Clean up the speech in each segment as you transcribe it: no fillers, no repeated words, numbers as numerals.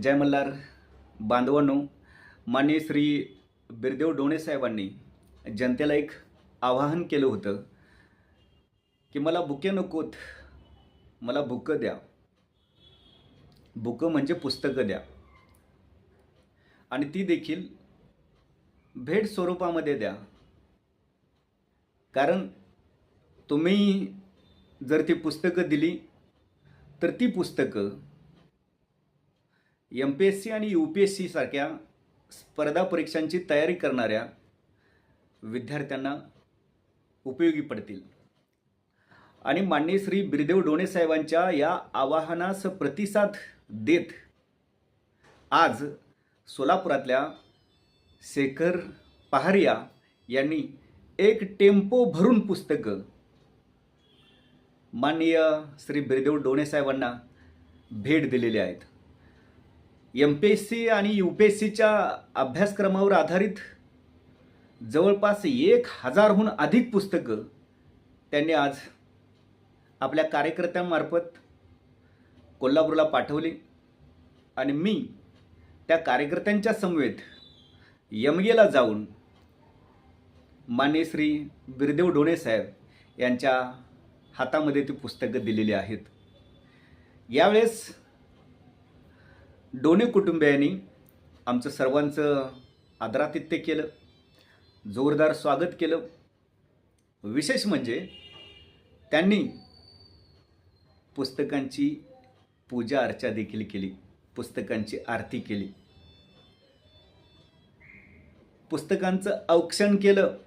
जय मल्हार बांधवांनो, माननीय श्री बिरदेव डोणे साहेबांनी जनतेला एक आवाहन केलं होतं की मला बुके नकोत, मला बुकं द्या. बुकं म्हणजे पुस्तकं द्या आणि ती देखील भेट स्वरूपामध्ये द्या. कारण तुम्ही जर ती पुस्तकं दिली तर ती पुस्तकं MPSC आणि UPSC सारख्या स्पर्धा परीक्षांची तयारी करणाऱ्या विद्यार्थ्यांना उपयोगी पडतील. आणि माननीय श्री बिरदेव डोणे साहेबांच्या या आवाहनास प्रतिसाद देत आज सोलापुरातल्या शेखर पहारिया यांनी एक टेम्पो भरून पुस्तकं माननीय श्री बिरदेव डोणे साहेबांना भेट दिलेली आहेत. MPSC आणि UPSCच्या अभ्यासक्रमावर आधारित जवळपास 1000हून अधिक पुस्तकं त्यांनी आज आपल्या कार्यकर्त्यांमार्फत कोल्हापूरला पाठवली आणि मी त्या कार्यकर्त्यांच्या समवेत यमगेला जाऊन माननीय श्री बिरदेव डोणे साहेब यांच्या हातामध्ये ती पुस्तकं दिलेली आहेत. यावेळेस डोणे कुटुंबियांनी आमचं सर्वांचं आदरातिथ्य केलं, जोरदार स्वागत केलं. विशेष म्हणजे त्यांनी पुस्तकांची पूजा अर्चा देखील केली, पुस्तकांची आरती केली, पुस्तकांचं औक्षण केलं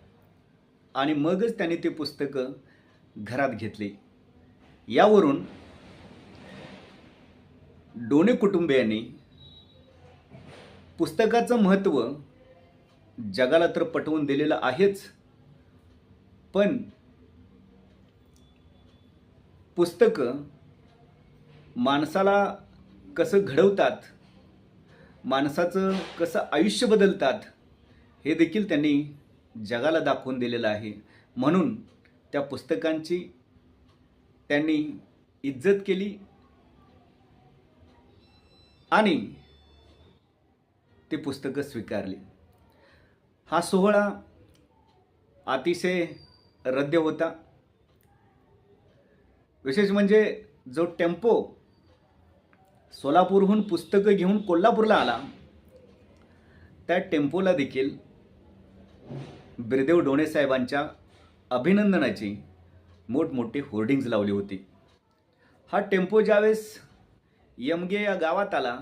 आणि मगच त्यांनी ते पुस्तकं घरात घेतली. यावरून डोणे कुटुंबियांनी पुस्तकाचं महत्त्व जगाला तर पटवून दिलेलं आहेच, पण पुस्तकं माणसाला कसं घडवतात, माणसाचं कसं आयुष्य बदलतात हे देखील त्यांनी जगाला दाखवून दिलेलं आहे. म्हणून त्या पुस्तकांची त्यांनी इज्जत केली आणि ते पुस्तकं स्वीकारली. हा सोहळा अतिशय रद्द होता. विशेष म्हणजे जो टेम्पो सोलापूरहून पुस्तकं घेऊन कोल्हापूरला आला, त्या टेम्पोला देखील बिरदेव डोणे साहेबांच्या अभिनंदनाची मोठमोठी होर्डिंग्ज लावली होती. हा टेम्पो ज्यावेळेस यमगे या गावात आला